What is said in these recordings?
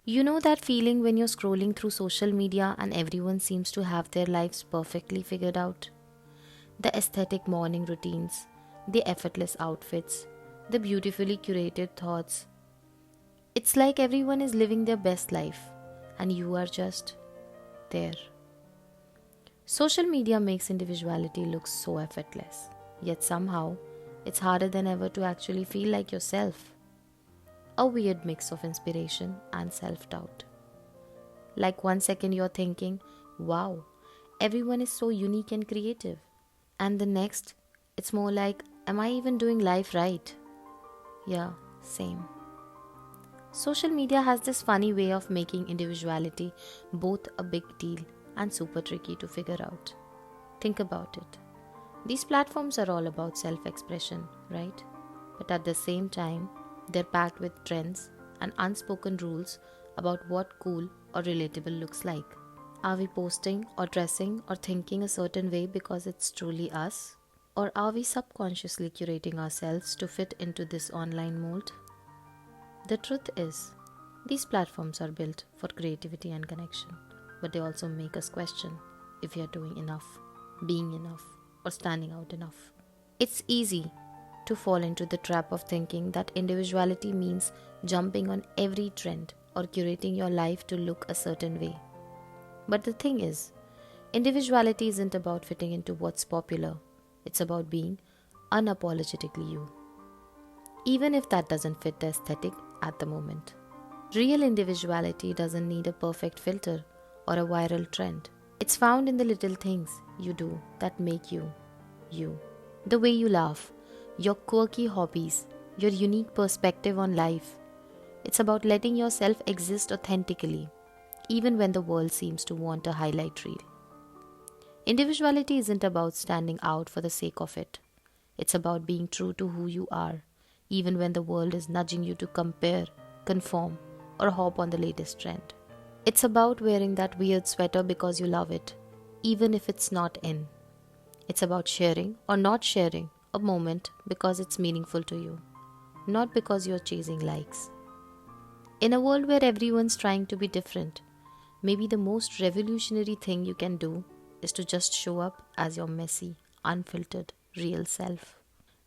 You know that feeling when you're scrolling through social media and everyone seems to have their lives perfectly figured out? The aesthetic morning routines, the effortless outfits, the beautifully curated thoughts. It's like everyone is living their best life and you are just there. Social media makes individuality look so effortless, yet somehow it's harder than ever to actually feel like yourself. A weird mix of inspiration and self doubt. Like one second you're thinking, wow, everyone is so unique and creative. And the next, it's more like, am I even doing life right? Yeah, same. Social media has this funny way of making individuality both a big deal and super tricky to figure out. Think about it. These platforms are all about self expression, right? But at the same time, they're packed with trends and unspoken rules about what cool or relatable looks like. Are we posting or dressing or thinking a certain way because it's truly us? Or are we subconsciously curating ourselves to fit into this online mold? The truth is, these platforms are built for creativity and connection, but they also make us question if we are doing enough, being enough, or standing out enough. It's easy to fall into the trap of thinking that individuality means jumping on every trend or curating your life to look a certain way. But the thing is, individuality isn't about fitting into what's popular, it's about being unapologetically you, even if that doesn't fit the aesthetic at the moment. Real individuality doesn't need a perfect filter or a viral trend. It's found in the little things you do that make you, you. The way you laugh, your quirky hobbies, your unique perspective on life. It's about letting yourself exist authentically, even when the world seems to want a highlight reel. Individuality isn't about standing out for the sake of it. It's about being true to who you are, even when the world is nudging you to compare, conform, or hop on the latest trend. It's about wearing that weird sweater because you love it, even if it's not in. It's about sharing or not sharing a moment because it's meaningful to you, not because you're chasing likes. In a world where everyone's trying to be different, maybe the most revolutionary thing you can do is to just show up as your messy, unfiltered, real self.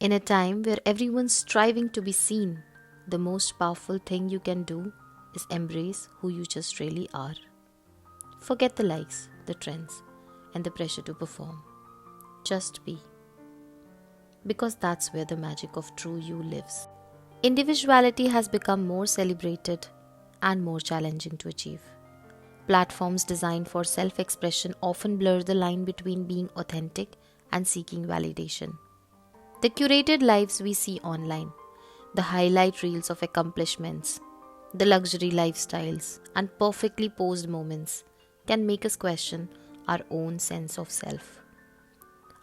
In a time where everyone's striving to be seen, the most powerful thing you can do is embrace who you just really are. Forget the likes, the trends, and the pressure to perform. Just be. Because that's where the magic of true you lives. Individuality has become more celebrated and more challenging to achieve. Platforms designed for self expression often blur the line between being authentic and seeking validation. The curated lives we see online, the highlight reels of accomplishments, the luxury lifestyles, and perfectly posed moments can make us question our own sense of self.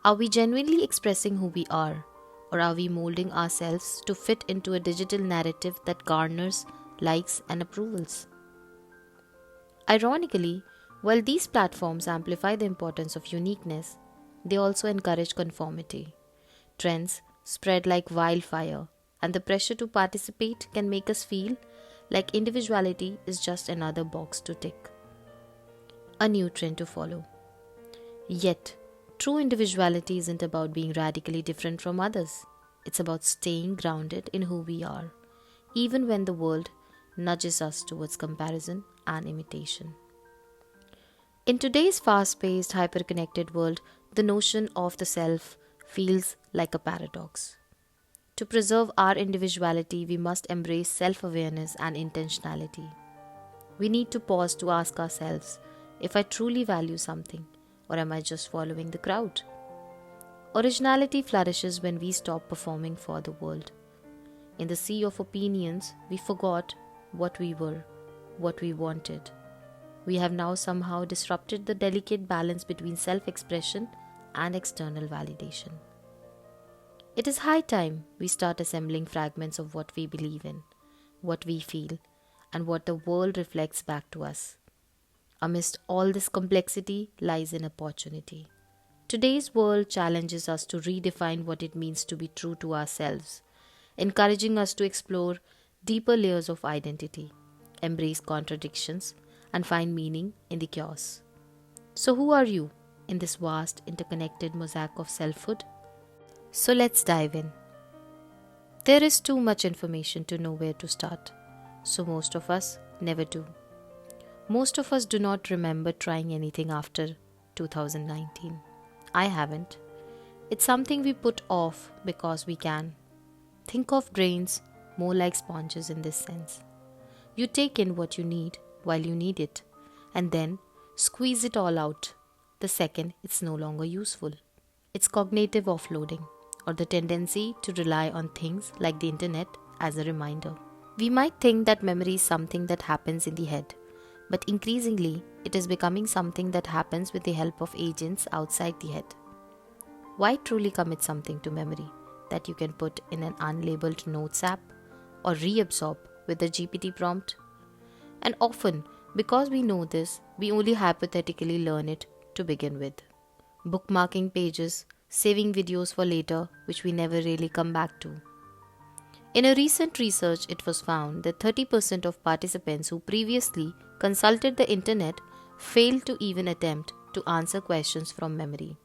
Are we genuinely expressing who we are, or are we molding ourselves to fit into a digital narrative that garners likes and approvals? Ironically, while these platforms amplify the importance of uniqueness, they also encourage conformity. Trends spread like wildfire, and the pressure to participate can make us feel like individuality is just another box to tick, a new trend to follow. Yet, true individuality isn't about being radically different from others. It's about staying grounded in who we are, even when the world nudges us towards comparison and imitation. In today's fast paced, hyper-connected world, the notion of the self feels like a paradox. To preserve our individuality, we must embrace self awareness and intentionality. We need to pause to ask ourselves if I truly value something, or am I just following the crowd? Originality flourishes when we stop performing for the world. In the sea of opinions, we forgot what we were, what we wanted. We have now somehow disrupted the delicate balance between self expression and external validation. It is high time we start assembling fragments of what we believe in, what we feel, and what the world reflects back to us. Amidst all this complexity lies an opportunity. Today's world challenges us to redefine what it means to be true to ourselves, encouraging us to explore deeper layers of identity. embrace contradictions, and find meaning in the chaos. So, who are you in this vast, interconnected mosaic of selfhood? So, let's dive in. There is too much information to know where to start, so most of us never do. Most of us do not remember trying anything after 2019. I haven't. It's something we put off because we can. Think of brains more like sponges in this sense. You take in what you need while you need it, and then squeeze it all out the second it's no longer useful. It's cognitive offloading, or the tendency to rely on things like the internet as a reminder. We might think that memory is something that happens in the head, but increasingly it is becoming something that happens with the help of agents outside the head. Why truly commit something to memory that you can put in an unlabeled notes app or reabsorb with a GPT prompt? And often, because we know this, we only hypothetically learn it to begin with. Bookmarking pages, saving videos for later, which we never really come back to. In a recent research, it was found that 30% of participants who previously consulted the internet failed to even attempt to answer questions from memory.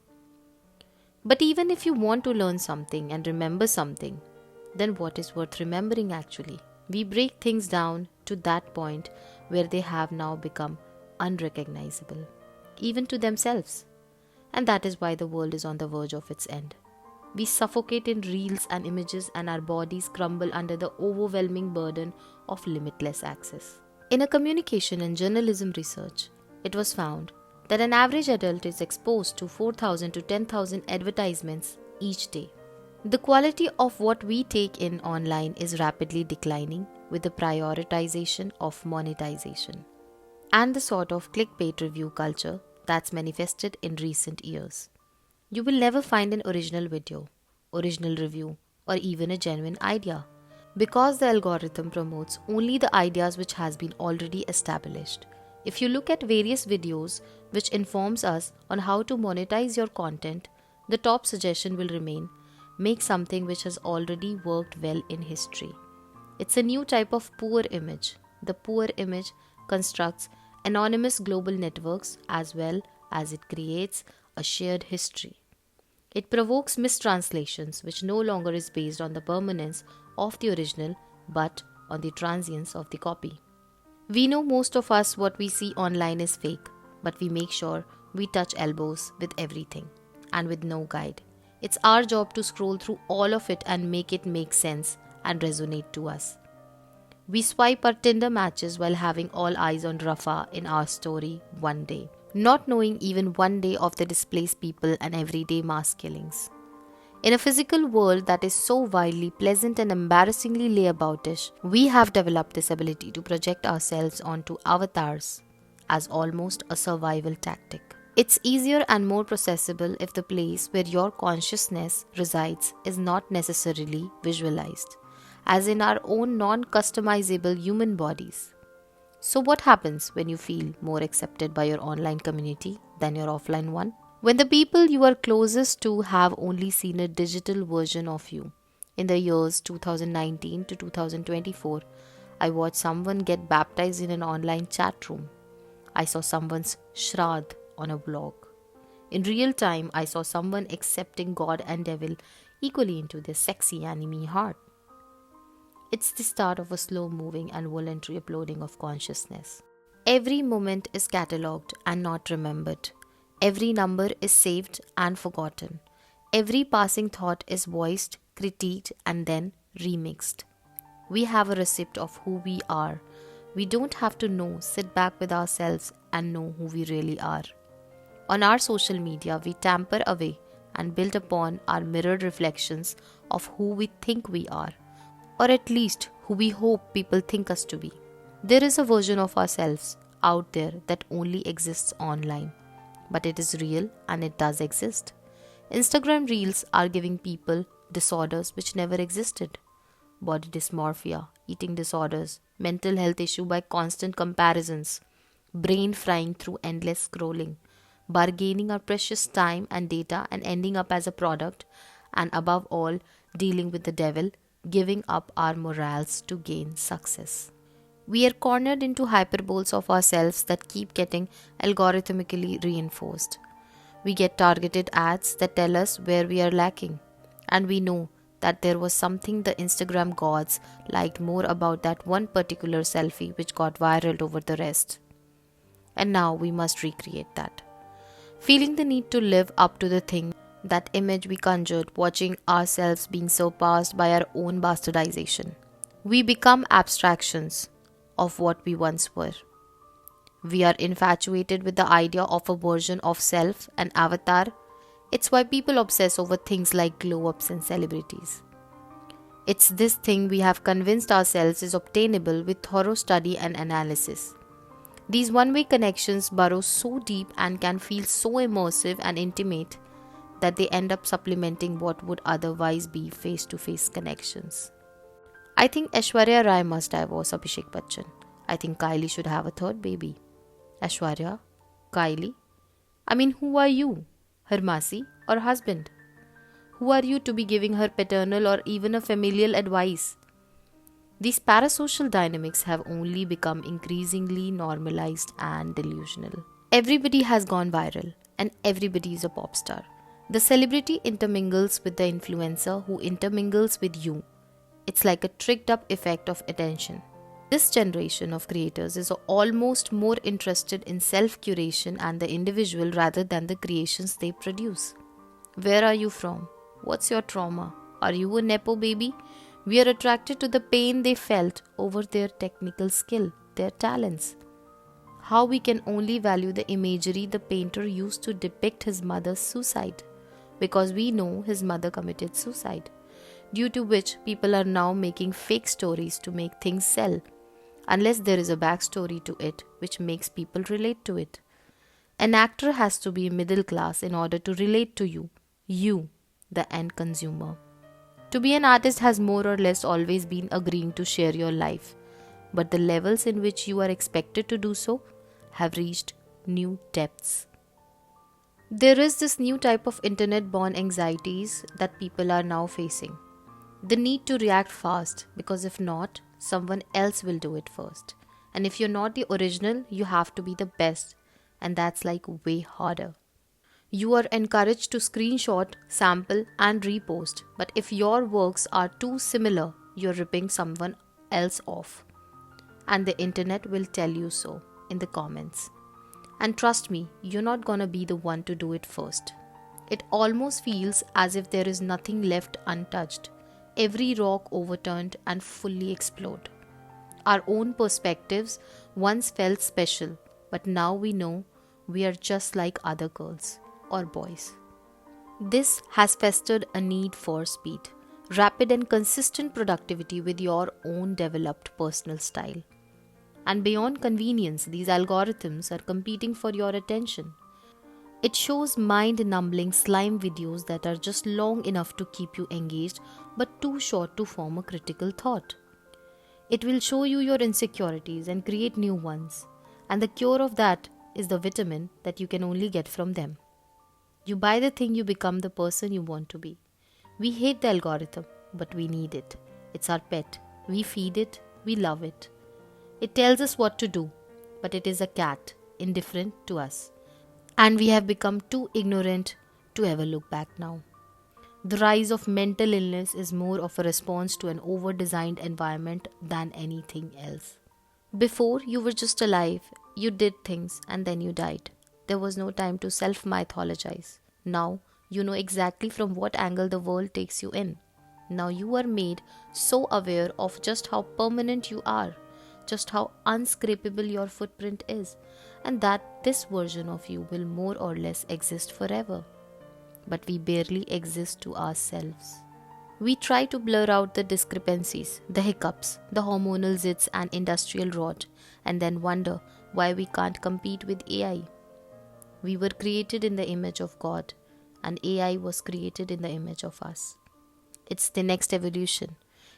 But even if you want to learn something and remember something, then what is worth remembering actually? We break things down to that point where they have now become unrecognizable, even to themselves. And that is why the world is on the verge of its end. We suffocate in reels and images, and our bodies crumble under the overwhelming burden of limitless access. In a communication and journalism research, it was found that an average adult is exposed to 4,000 to 10,000 advertisements each day. The quality of what we take in online is rapidly declining with the prioritization of monetization and the sort of clickbait review culture that's manifested in recent years. You will never find an original video, original review, or even a genuine idea, because the algorithm promotes only the ideas which has been already established. If you look at various videos which informs us on how to monetize your content, the top suggestion will remain, make something which has already worked well in history. It's a new type of poor image. The poor image constructs anonymous global networks as well as it creates a shared history. It provokes mistranslations, which no longer is based on the permanence of the original but on the transience of the copy. We know most of us what we see online is fake, but we make sure we touch elbows with everything and with no guide. It's our job to scroll through all of it and make it make sense and resonate to us. We swipe our Tinder matches while having all eyes on Rafa in our story one day, not knowing even one day of the displaced people and everyday mass killings. In a physical world that is so wildly pleasant and embarrassingly layaboutish, we have developed this ability to project ourselves onto avatars as almost a survival tactic. It's easier and more processable if the place where your consciousness resides is not necessarily visualized, as in our own non-customizable human bodies. So what happens when you feel more accepted by your online community than your offline one? When the people you are closest to have only seen a digital version of you. In the years 2019 to 2024, I watched someone get baptized in an online chat room. I saw someone's shraddh on a blog. In real time, I saw someone accepting God and devil equally into their sexy anime heart. It's the start of a slow-moving and voluntary uploading of consciousness. Every moment is catalogued and not remembered. Every number is saved and forgotten. Every passing thought is voiced, critiqued, and then remixed. We have a receipt of who we are. We don't have to sit back with ourselves and know who we really are. On our social media, we tamper away and build upon our mirrored reflections of who we think we are, or at least who we hope people think us to be. There is a version of ourselves out there that only exists online, but it is real and it does exist. Instagram Reels are giving people disorders which never existed. Body dysmorphia, eating disorders, mental health issue by constant comparisons, brain frying through endless scrolling, bargaining our precious time and data and ending up as a product, and above all, dealing with the devil, giving up our morals to gain success. We are cornered into hyperboles of ourselves that keep getting algorithmically reinforced. We get targeted ads that tell us where we are lacking, and we know that there was something the Instagram gods liked more about that one particular selfie which got viral over the rest. And now we must recreate that. Feeling the need to live up to the thing, that image we conjured, watching ourselves being surpassed by our own bastardization. We become abstractions of what we once were. We are infatuated with the idea of a version of self, an avatar. It's why people obsess over things like glow-ups and celebrities. It's this thing we have convinced ourselves is obtainable with thorough study and analysis. These one-way connections burrow so deep and can feel so immersive and intimate that they end up supplementing what would otherwise be face-to-face connections. I think Aishwarya Rai must divorce Abhishek Bachchan. I think Kylie should have a third baby. Aishwarya? Kylie? I mean, who are you? Her Masi or husband? Who are you to be giving her paternal or even a familial advice? These parasocial dynamics have only become increasingly normalized and delusional. Everybody has gone viral and everybody is a pop star. The celebrity intermingles with the influencer who intermingles with you. It's like a tricked up effect of attention. This generation of creators is almost more interested in self-curation and the individual rather than the creations they produce. Where are you from? What's your trauma? Are you a Nepo baby? We are attracted to the pain they felt over their technical skill, their talents. How we can only value the imagery the painter used to depict his mother's suicide, because we know his mother committed suicide, due to which people are now making fake stories to make things sell, unless there is a backstory to it which makes people relate to it. An actor has to be middle class in order to relate to you, the end consumer. To be an artist has more or less always been agreeing to share your life, but the levels in which you are expected to do so have reached new depths. There is this new type of internet-born anxieties that people are now facing. The need to react fast, because if not, someone else will do it first. And if you're not the original, you have to be the best, and that's like way harder. You are encouraged to screenshot, sample and repost, but if your works are too similar, you're ripping someone else off. And the internet will tell you so in the comments. And trust me, you're not gonna be the one to do it first. It almost feels as if there is nothing left untouched. Every rock overturned and fully explored. Our own perspectives once felt special, but now we know we are just like other girls or boys. This has festered a need for speed, rapid and consistent productivity with your own developed personal style. And beyond convenience, these algorithms are competing for your attention. It shows mind-numbing slime videos that are just long enough to keep you engaged but too short to form a critical thought. It will show you your insecurities and create new ones. And the cure of that is the vitamin that you can only get from them. You buy the thing, you become the person you want to be. We hate the algorithm, but we need it. It's our pet. We feed it, we love it. It tells us what to do, but it is a cat, indifferent to us. And we have become too ignorant to ever look back now. The rise of mental illness is more of a response to an over-designed environment than anything else. Before, you were just alive, you did things and then you died. There was no time to self-mythologize. Now, you know exactly from what angle the world takes you in. Now you are made so aware of just how permanent you are, just how unscrapable your footprint is, and that this version of you will more or less exist forever. But we barely exist to ourselves. We try to blur out the discrepancies, the hiccups, the hormonal zits and industrial rot, and then wonder why we can't compete with AI. We were created in the image of God, and AI was created in the image of us. It's the next evolution.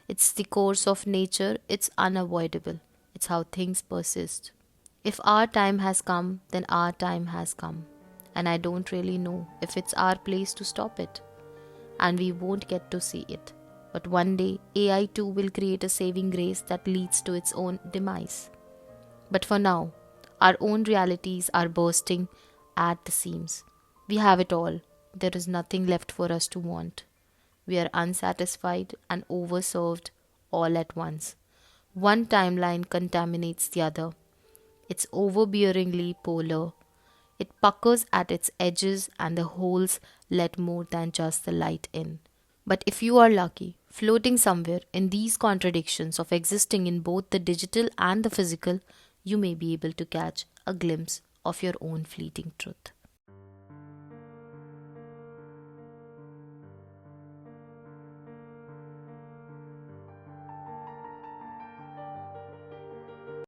It's the course of nature. It's unavoidable. It's how things persist. If our time has come, then our time has come. And I don't really know if it's our place to stop it. And we won't get to see it. But one day, AI too will create a saving grace that leads to its own demise. But for now, our own realities are bursting at the seams. We have it all. There is nothing left for us to want. We are unsatisfied and overserved all at once. One timeline contaminates the other. It's overbearingly polar. It puckers at its edges and the holes let more than just the light in. But if you are lucky, floating somewhere in these contradictions of existing in both the digital and the physical, you may be able to catch a glimpse of your own fleeting truth.